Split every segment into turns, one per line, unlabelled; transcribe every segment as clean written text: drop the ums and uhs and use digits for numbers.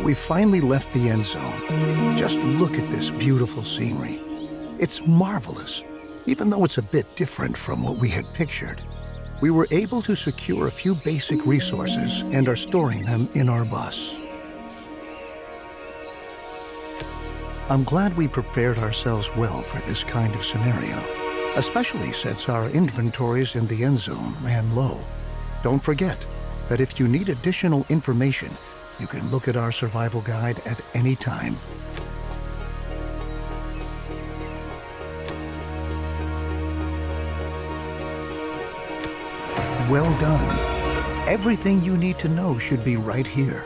We finally left the end zone. Just look at this beautiful scenery. It's marvelous, even though it's a bit different from what we had pictured. We were able to secure a few basic resources and are storing them in our bus. I'm glad we prepared ourselves well for this kind of scenario, especially since our inventories in the end zone ran low. Don't forget that if you need additional information, you can look at our survival guide at any time. Well done. Everything you need to know should be right here.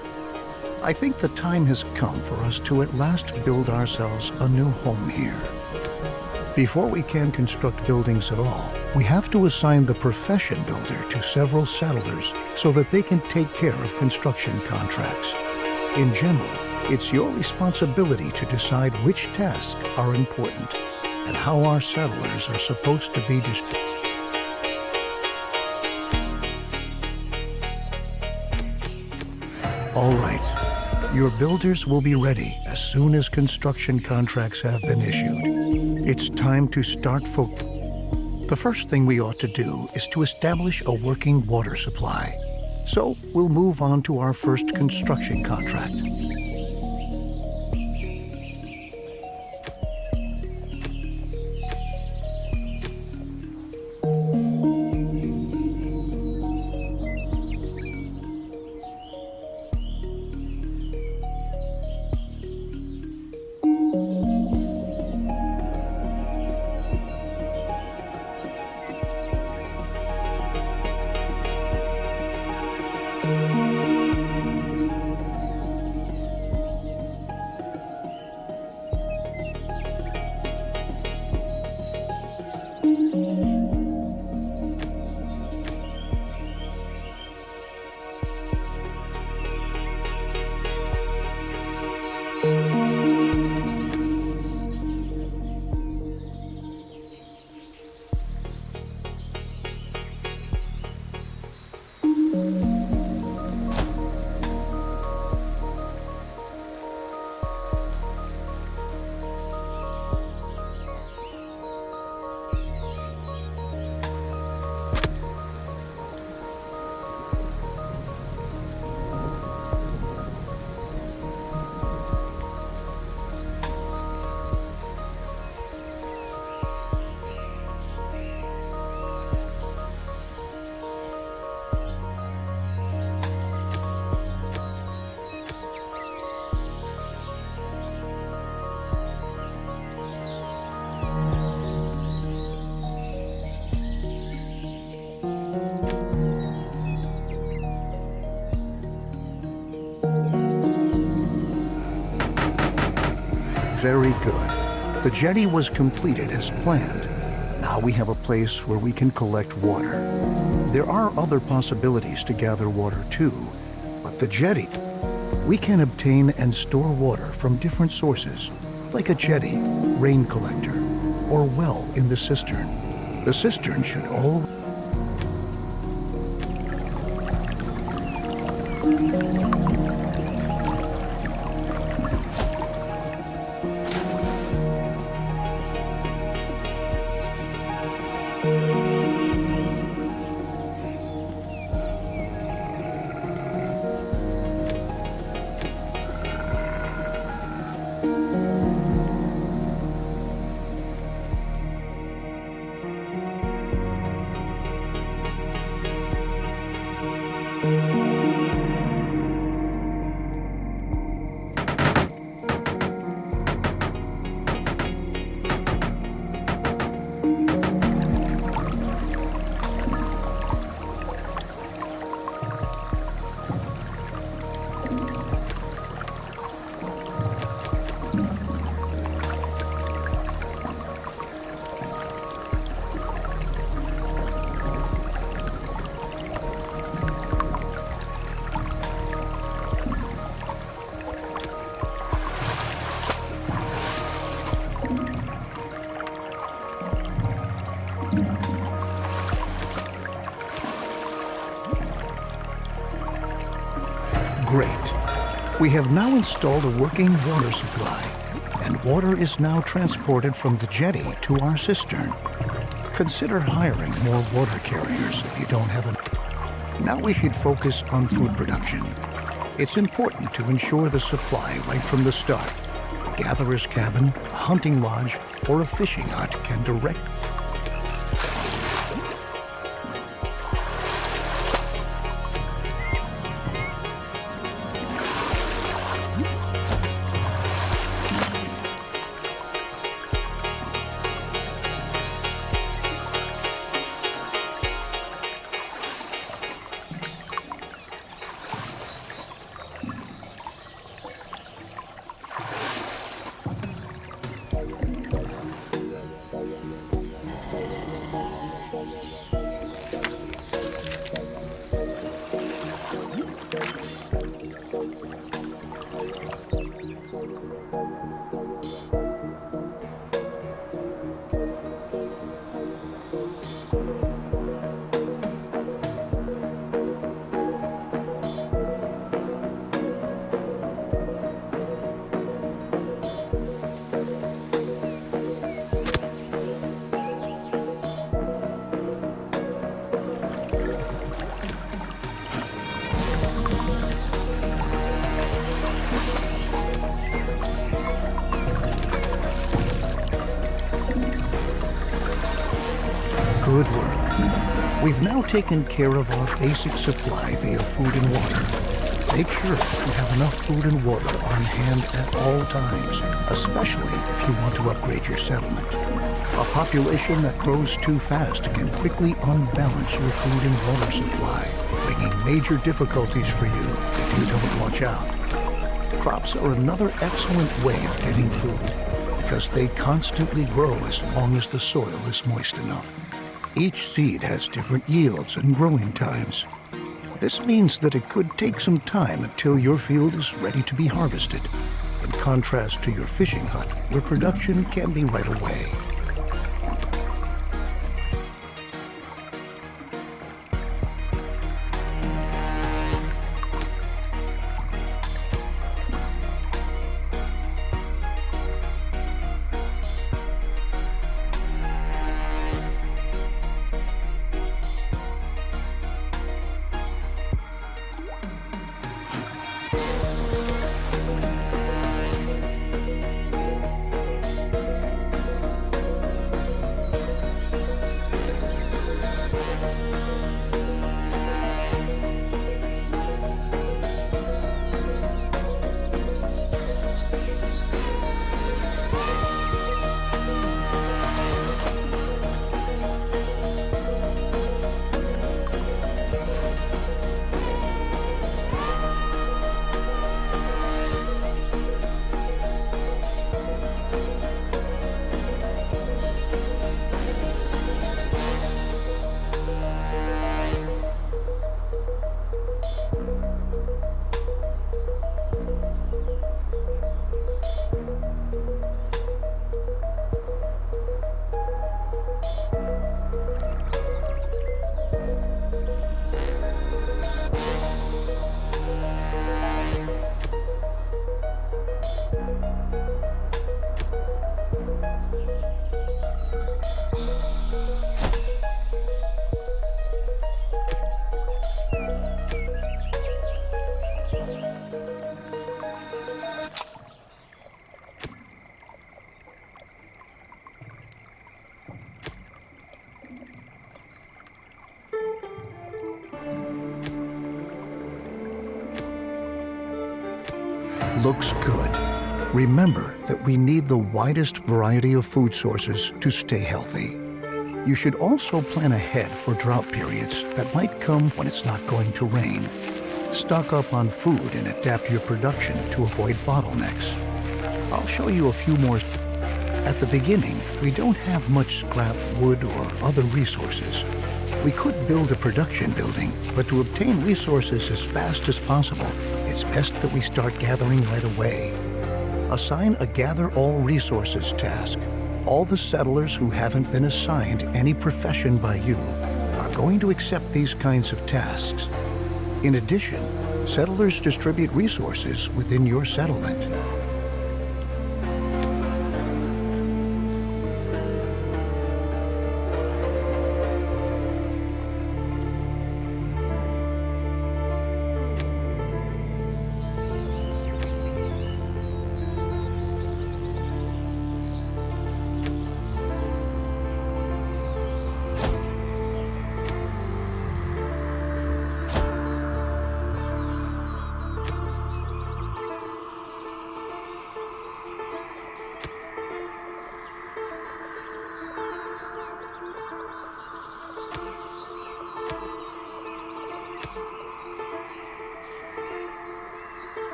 I think the time has come for us to at last build ourselves a new home here. Before we can construct buildings at all, we have to assign the profession builder to several settlers so that they can take care of construction contracts. In general, it's your responsibility to decide which tasks are important and how our settlers are supposed to be distributed. All right. Your builders will be ready as soon as construction contracts have been issued. It's time to start The first thing we ought to do is to establish a working water supply. So we'll move on to our first construction contract. Very good. The jetty was completed as planned. Now we have a place where we can collect water. There are other possibilities to gather water too, but the jetty, we can obtain and store water from different sources, like a jetty, rain collector, or well in the cistern. The cistern should all We have now installed a working water supply, and water is now transported from the jetty to our cistern. Consider hiring more water carriers if you don't have enough. Now we should focus on food production. It's important to ensure the supply right from the start. A gatherer's cabin, a hunting lodge, or a fishing hut can direct. Good work. We've now taken care of our basic supply via food and water. Make sure you have enough food and water on hand at all times, especially if you want to upgrade your settlement. A population that grows too fast can quickly unbalance your food and water supply, bringing major difficulties for you if you don't watch out. Crops are another excellent way of getting food, because they constantly grow as long as the soil is moist enough. Each seed has different yields and growing times. This means that it could take some time until your field is ready to be harvested, in contrast to your fishing hut, where production can be right away. Looks good. Remember that we need the widest variety of food sources to stay healthy. You should also plan ahead for drought periods that might come when it's not going to rain. Stock up on food and adapt your production to avoid bottlenecks. I'll show you a few more. At the beginning, we don't have much scrap wood or other resources. We could build a production building, but to obtain resources as fast as possible, it's best that we start gathering right away. Assign a Gather All Resources task. All the settlers who haven't been assigned any profession by you are going to accept these kinds of tasks. In addition, Settlers distribute resources within your settlement.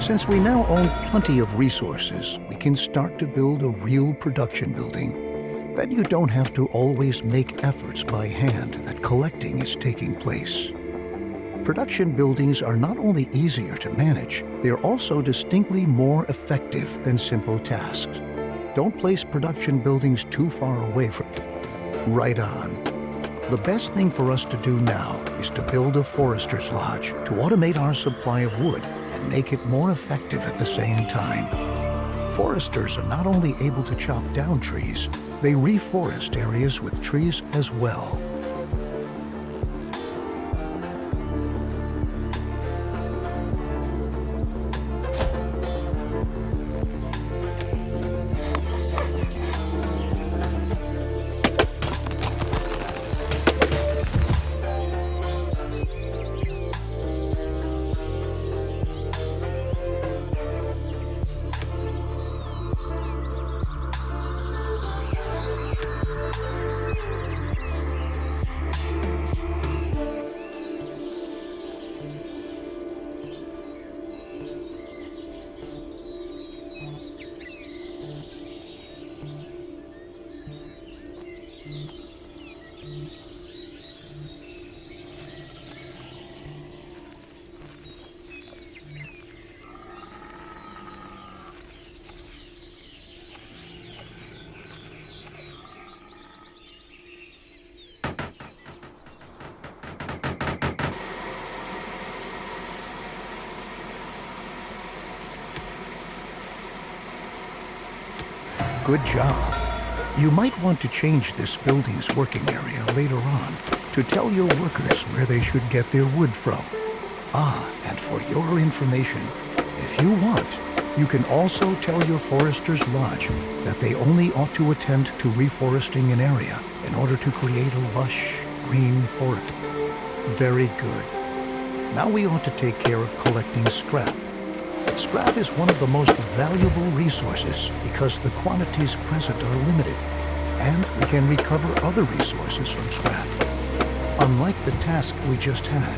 Since we now own plenty of resources, we can start to build a real production building. Then you don't have to always make efforts by hand that collecting is taking place. Production buildings are not only easier to manage, they are also distinctly more effective than simple tasks. Don't place production buildings too far away from... Right on. The best thing for us to do now is to build a forester's lodge to automate our supply of wood and make it more effective at the same time. Foresters are not only able to chop down trees, they reforest areas with trees as well. Good job. You might want to change this building's working area later on to tell your workers where they should get their wood from. Ah, and for your information, if you want, you can also tell your forester's lodge that they only ought to attend to reforesting an area in order to create a lush, green forest. Very good. Now we ought to take care of collecting scrap. Scrap is one of the most valuable resources because the quantities present are limited, and we can recover other resources from scrap. Unlike the task we just had,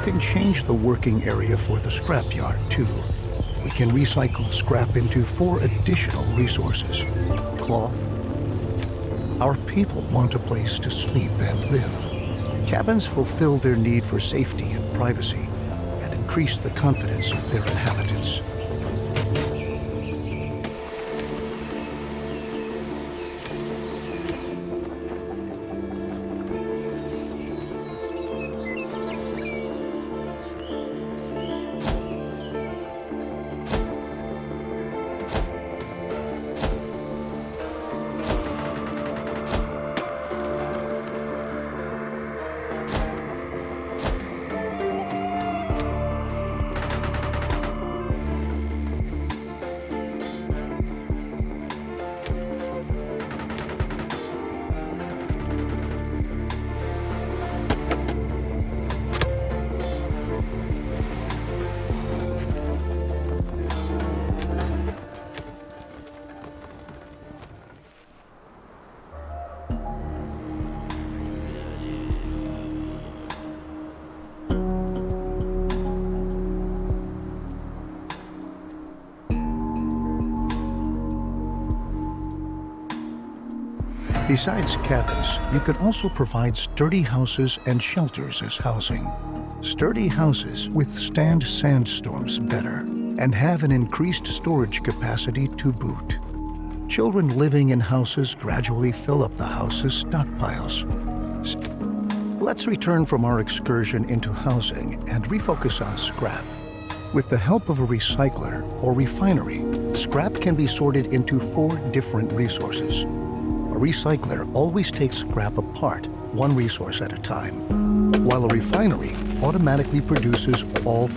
can change the working area for the scrapyard, too. We can recycle scrap into 4 additional resources. Cloth. Our people want a place to sleep and live. Cabins fulfill their need for safety and privacy and increase the confidence of their inhabitants. Besides cabins, you can also provide sturdy houses and shelters as housing. Sturdy houses withstand sandstorms better and have an increased storage capacity to boot. Children living in houses gradually fill up the house's stockpiles. Let's return from our excursion into housing and refocus on scrap. With the help of a recycler or refinery, scrap can be sorted into 4 different resources. A recycler always takes scrap apart, one resource at a time, while a refinery automatically produces all.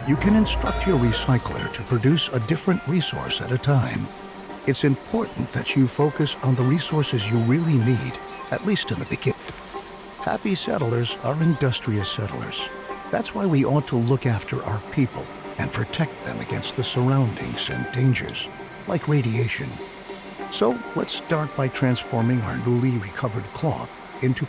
You can instruct your recycler to produce a different resource at a time. It's important that you focus on the resources you really need, at least in the beginning. Happy settlers are industrious settlers. That's why we ought to look after our people and protect them against the surroundings and dangers, like radiation. So let's start by transforming our newly recovered cloth into...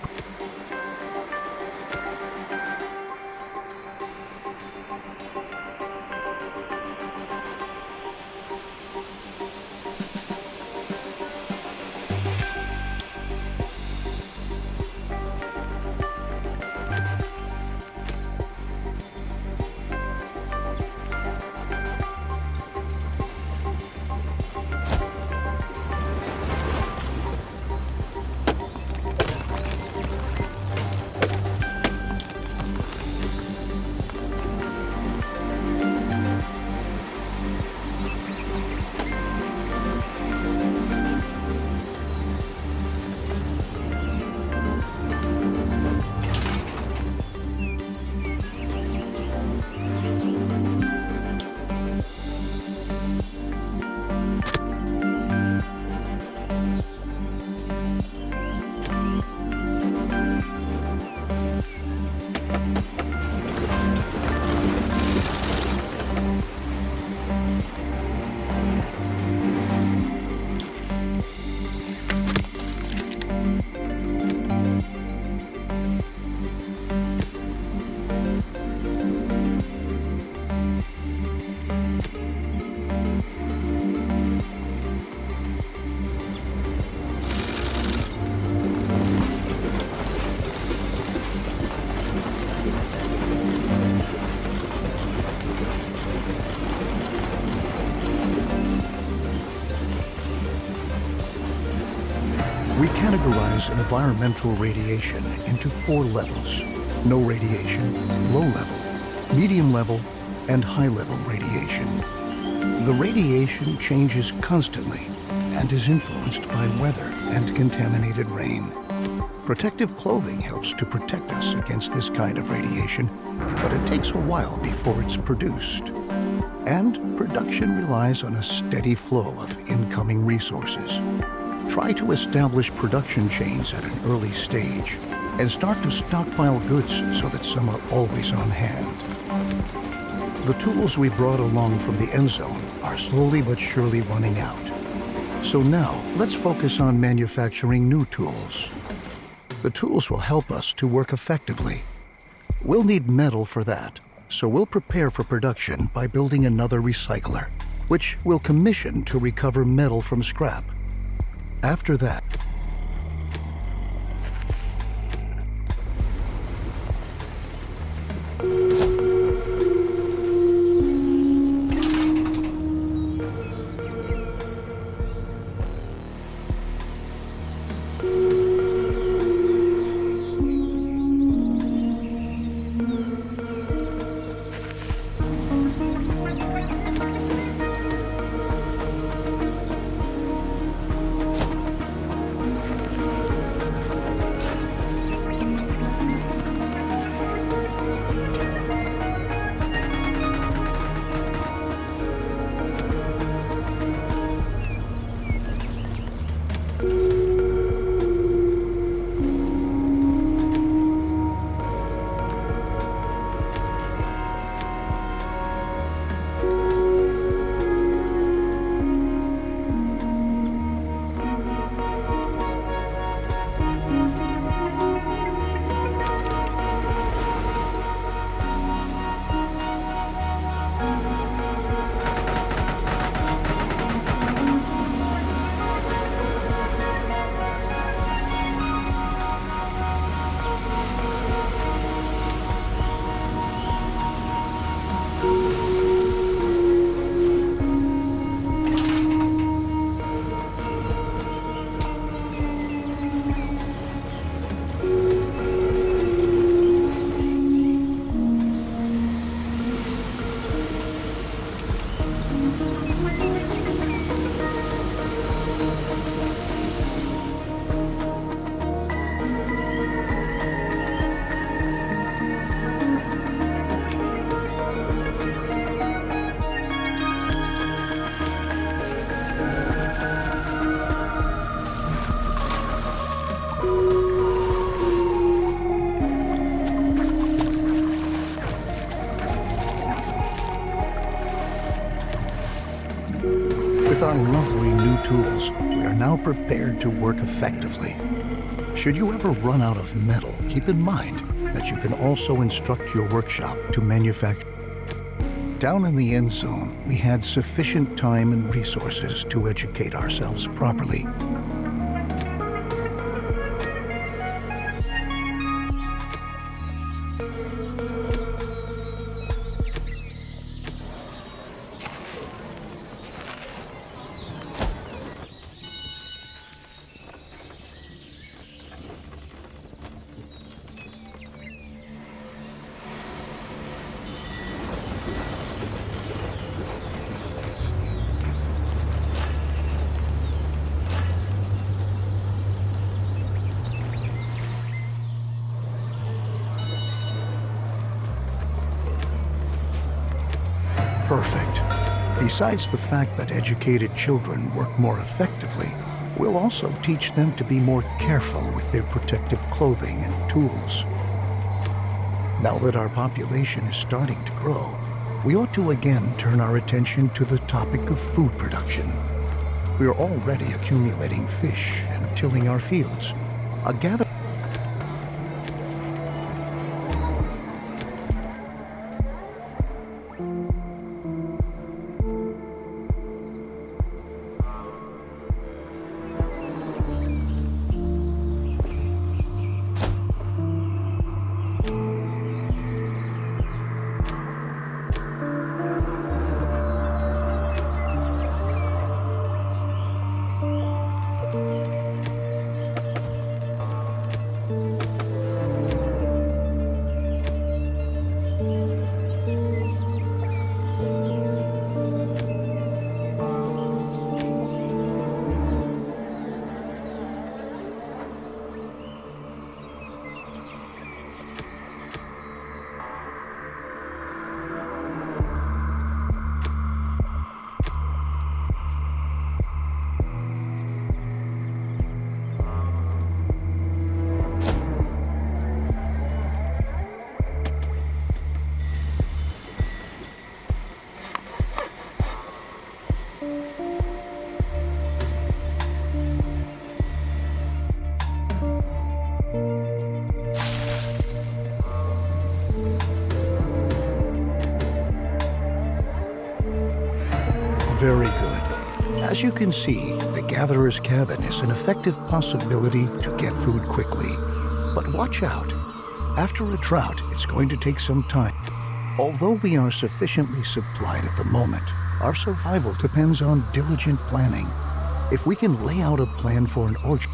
categorize environmental radiation into 4 levels: no radiation, low level, medium level, and high level radiation. The radiation changes constantly and is influenced by weather and contaminated rain. Protective clothing helps to protect us against this kind of radiation, but it takes a while before it's produced. And production relies on a steady flow of incoming resources. Try to establish production chains at an early stage and start to stockpile goods so that some are always on hand. The tools we brought along from the Endzone are slowly but surely running out. So now, let's focus on manufacturing new tools. The tools will help us to work effectively. We'll need metal for that, so we'll prepare for production by building another recycler, which we'll commission to recover metal from scrap. After that, with our lovely new tools, we are now prepared to work effectively. Should you ever run out of metal, keep in mind that you can also instruct your workshop to manufacture. Down in the Endzone, we had sufficient time and resources to educate ourselves properly. Perfect. Besides the fact that educated children work more effectively, we'll also teach them to be more careful with their protective clothing and tools. Now that our population is starting to grow, we ought to again turn our attention to the topic of food production. We are already accumulating fish and tilling our fields. A gather Very good. As you can see, the gatherer's cabin is an effective possibility to get food quickly. But watch out. After a drought, it's going to take some time. Although we are sufficiently supplied at the moment, our survival depends on diligent planning. If we can lay out a plan for an orchard,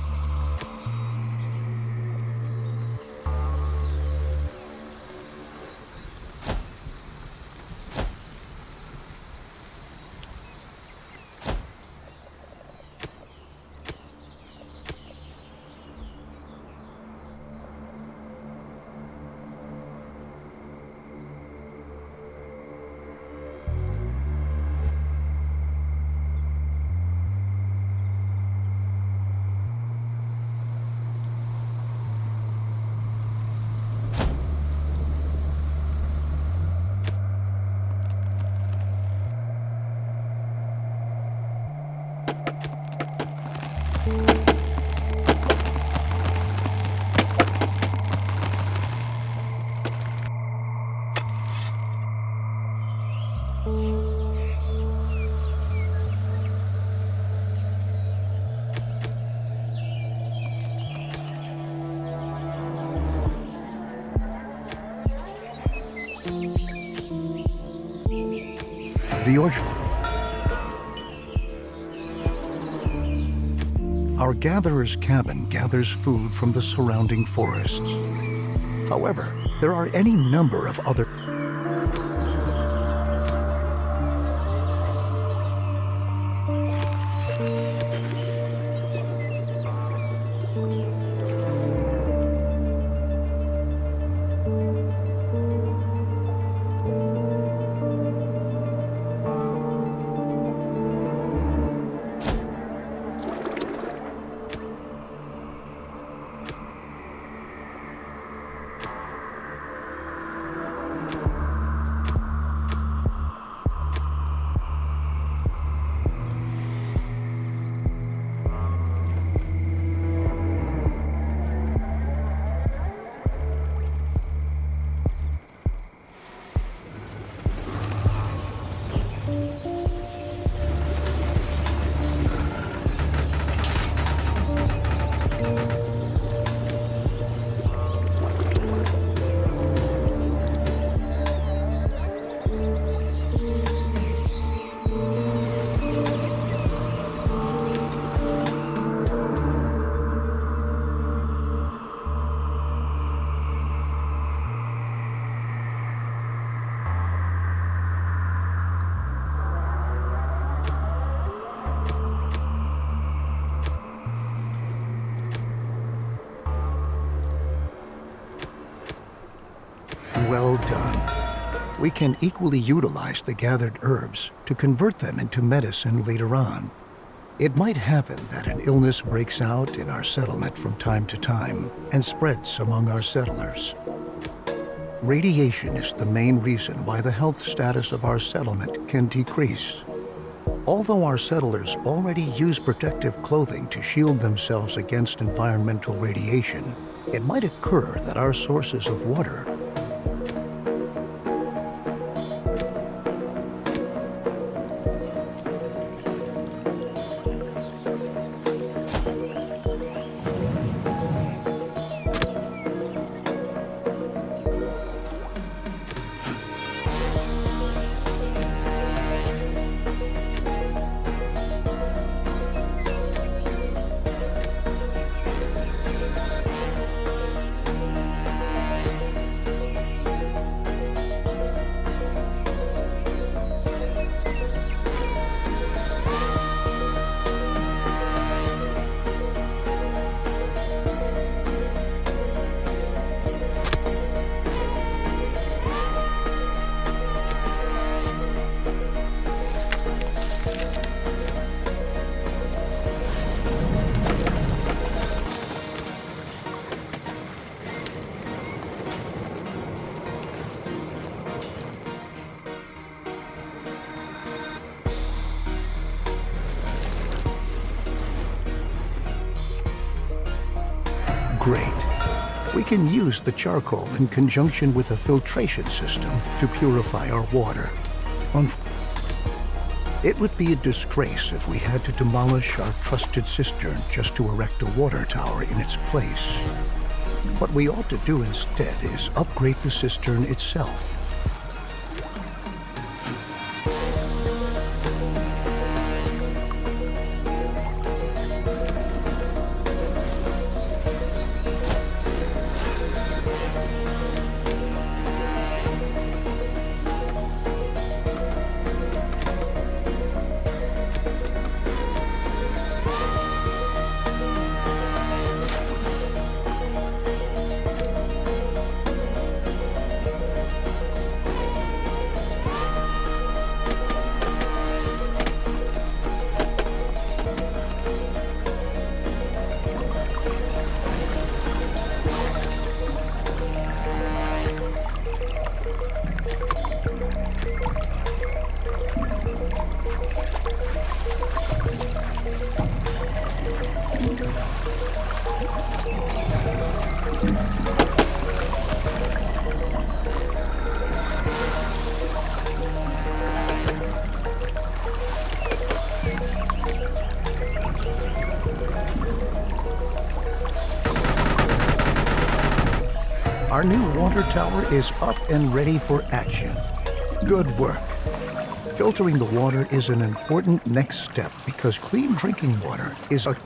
the orchard. Our gatherer's cabin gathers food from the surrounding forests. However, there are any number of other Well done. We can equally utilize the gathered herbs to convert them into medicine later on. It might happen that an illness breaks out in our settlement from time to time and spreads among our settlers. Radiation is the main reason why the health status of our settlement can decrease. Although our settlers already use protective clothing to shield themselves against environmental radiation, it might occur that our sources of water Great. We can use the charcoal in conjunction with a filtration system to purify our water. It would be a disgrace if we had to demolish our trusted cistern just to erect a water tower in its place. What we ought to do instead is upgrade the cistern itself. Our new water tower is up and ready for action. Good work. Filtering the water is an important next step because clean drinking water is a...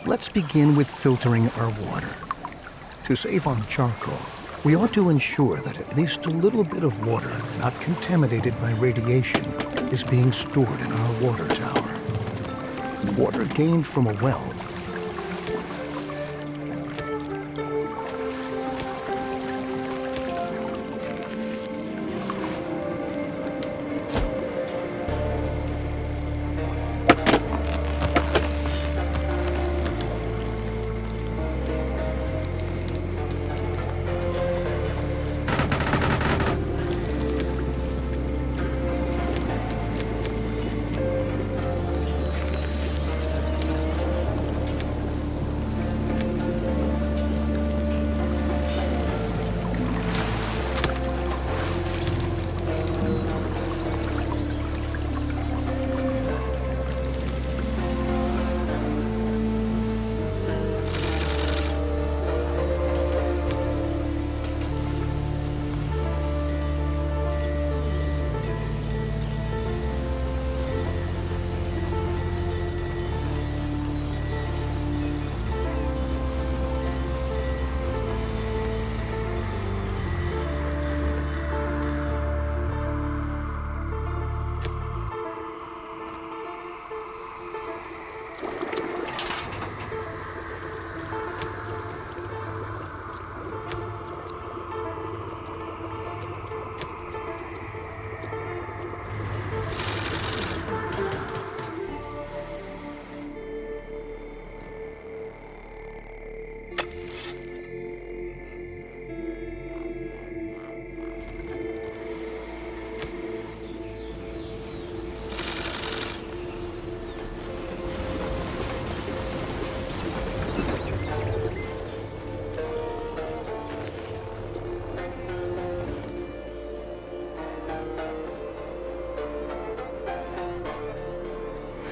Let's begin with filtering our water. To save on charcoal, we ought to ensure that at least a little bit of water not contaminated by radiation is being stored in our water tower. Water gained from a well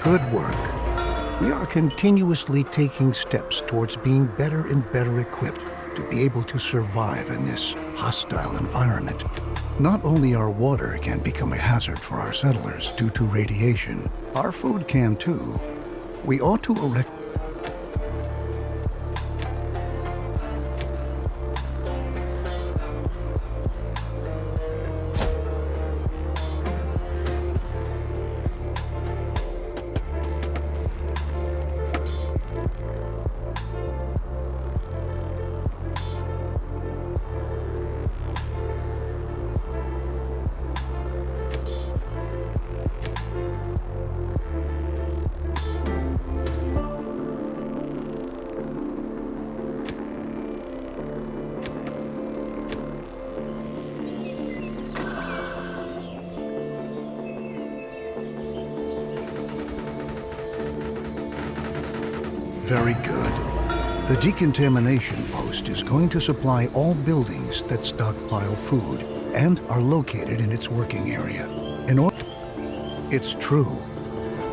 Good work. We are continuously taking steps towards being better and better equipped to be able to survive in this hostile environment. Not only our water can become a hazard for our settlers due to radiation, our food can too. We ought to erect Very good. The decontamination post is going to supply all buildings that stockpile food and are located in its working area. It's true.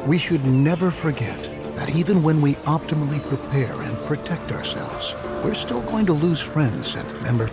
We should never forget that even when we optimally prepare and protect ourselves, we're still going to lose friends and members.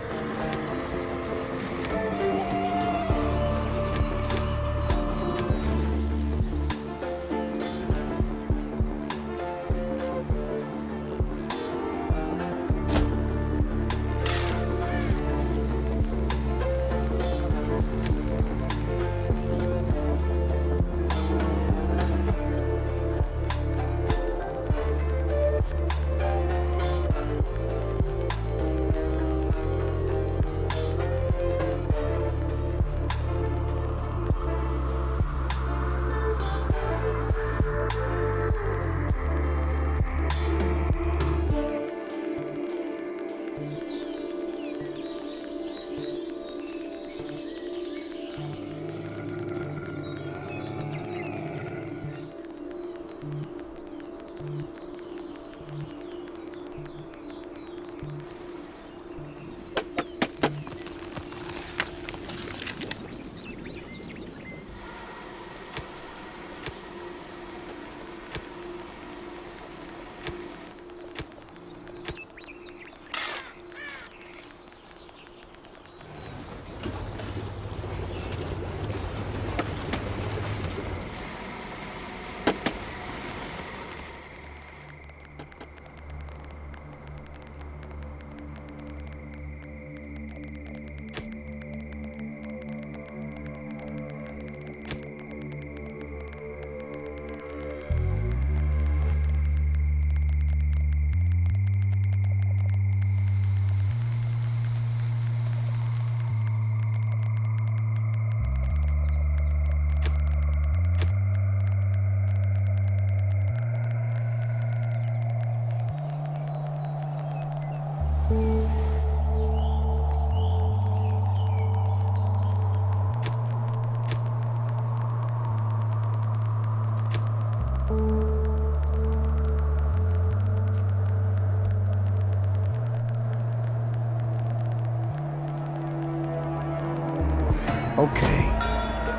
Okay,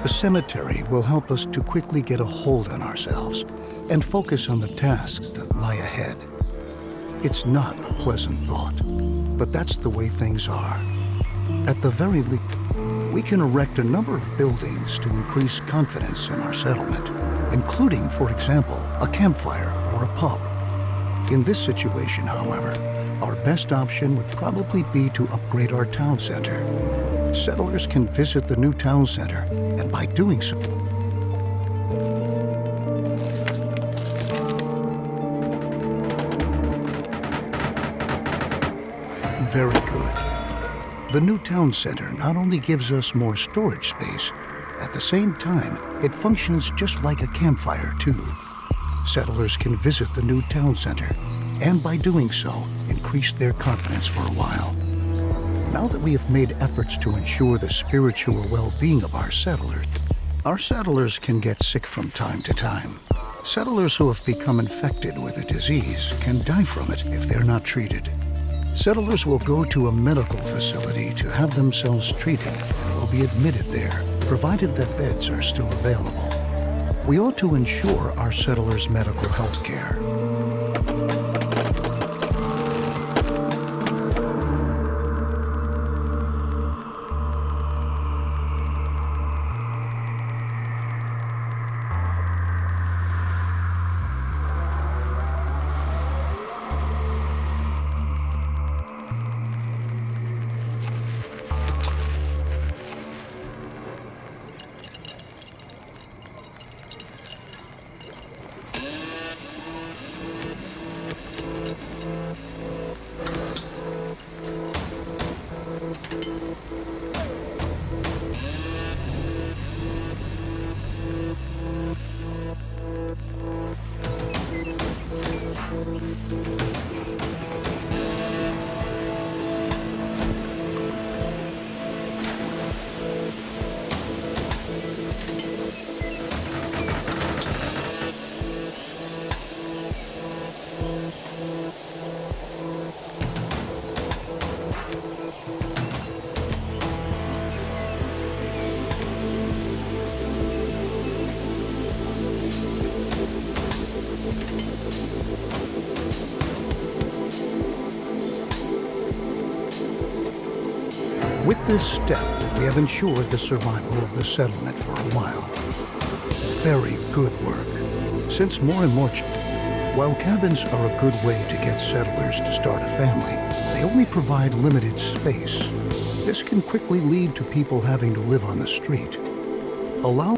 the cemetery will help us to quickly get a hold on ourselves and focus on the tasks that lie ahead. It's not a pleasant thought, but that's the way things are. At the very least, we can erect a number of buildings to increase confidence in our settlement, including, for example, a campfire or a pub. In this situation, however, our best option would probably be to upgrade our town center. Settlers can visit the new town center, and by doing so, very good. The new town center not only gives us more storage space, at the same time, it functions just like a campfire too. Settlers can visit the new town center, and by doing so, increase their confidence for a while. Now that we have made efforts to ensure the spiritual well-being of our settlers can get sick from time to time. Settlers who have become infected with a disease can die from it if they're not treated. Settlers will go to a medical facility to have themselves treated and will be admitted there, provided that beds are still available. We ought to ensure our settlers' medical health care. this step, we have ensured the survival of the settlement for a while. Very good work. Since more and more... While cabins are a good way to get settlers to start a family, they only provide limited space. This can quickly lead to people having to live on the street. Allow...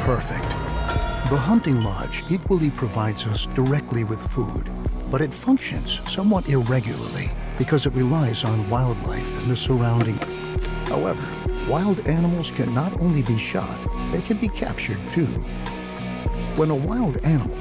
Perfect. The hunting lodge equally provides us directly with food, but it functions somewhat irregularly because it relies on wildlife and the surrounding. However, wild animals can not only be shot, they can be captured too. When a wild animal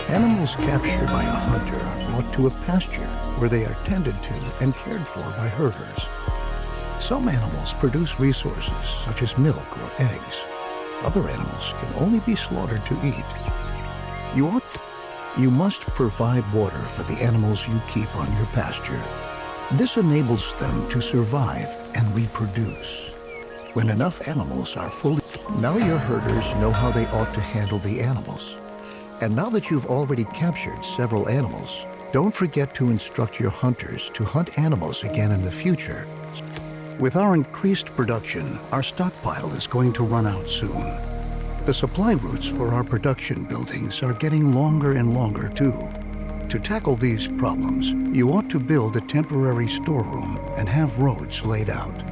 Animals captured by a hunter are brought to a pasture where they are tended to and cared for by herders. Some animals produce resources such as milk or eggs. Other animals can only be slaughtered to eat. You must provide water for the animals you keep on your pasture. This enables them to survive and reproduce. When enough animals are fully... Now your herders know how they ought to handle the animals. And now that you've already captured several animals, don't forget to instruct your hunters to hunt animals again in the future. With our increased production, our stockpile is going to run out soon. The supply routes for our production buildings are getting longer and longer too. To tackle these problems, you ought to build a temporary storeroom and have roads laid out.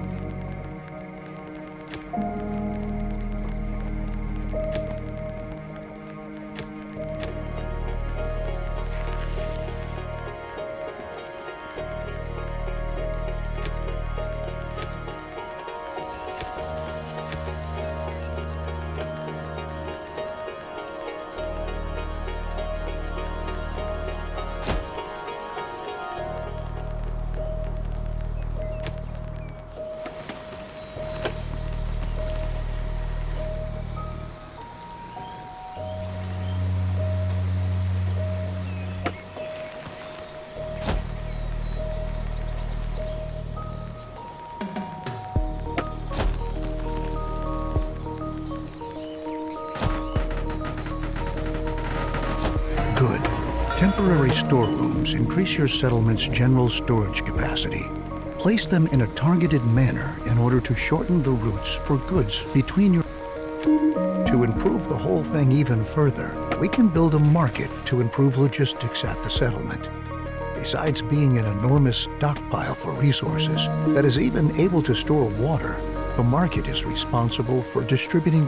Good. Temporary storerooms increase your settlement's general storage capacity. Place them in a targeted manner in order to shorten the routes for goods between your... To To improve the whole thing even further, we can build a market to improve logistics at the settlement. Besides being an enormous stockpile for resources that is even able to store water, the market is responsible for distributing.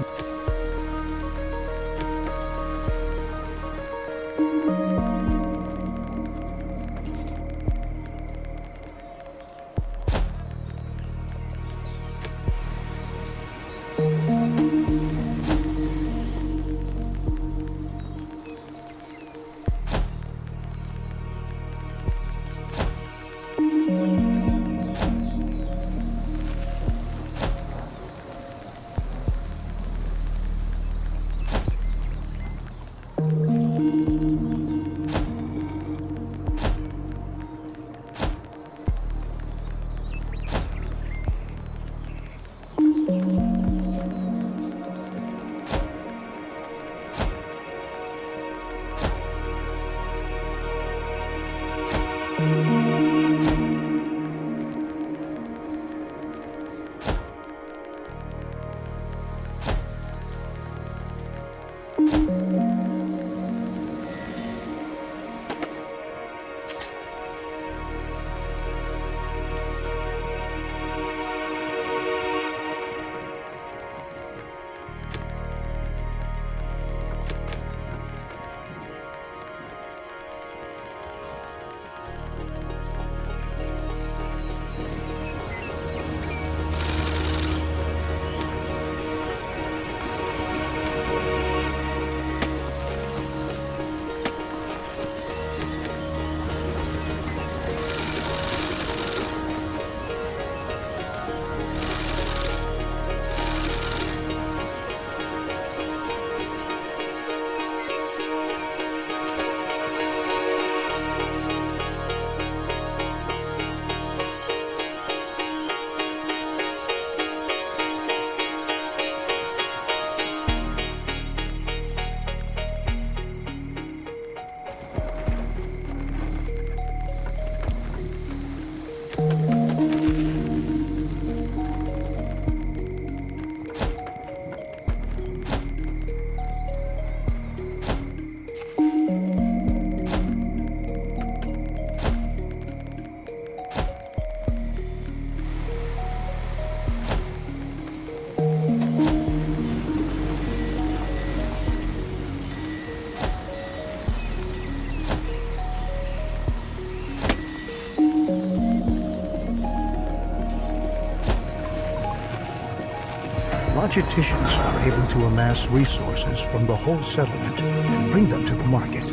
Logisticians are able to amass resources from the whole settlement and bring them to the market.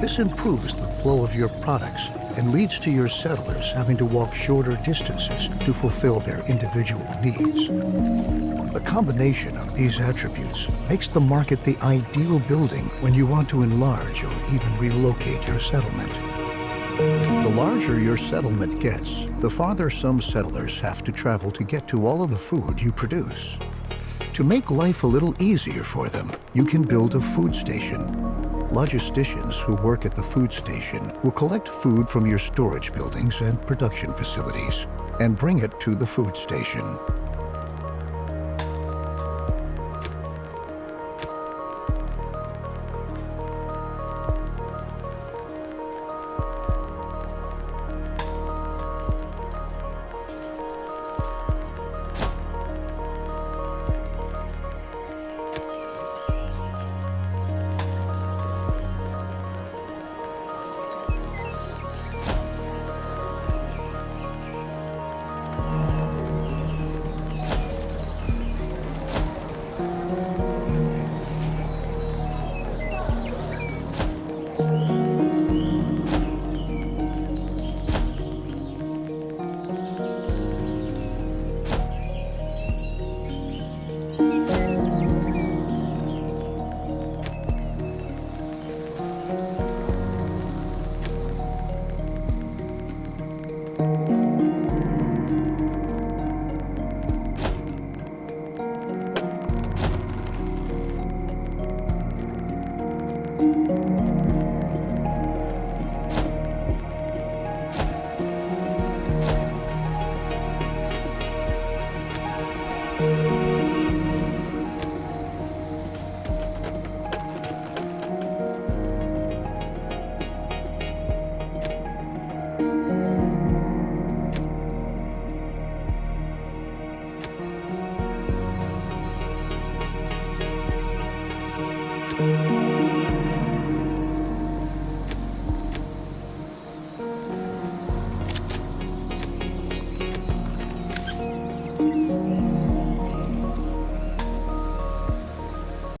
This improves the flow of your products and leads to your settlers having to walk shorter distances to fulfill their individual needs. The combination of these attributes makes the market the ideal building when you want to enlarge or even relocate your settlement. The larger your settlement gets, the farther some settlers have to travel to get to all of the food you produce. To make life a little easier for them, you can build a food station. Logisticians who work at the food station will collect food from your storage buildings and production facilities and bring it to the food station.
Endzone.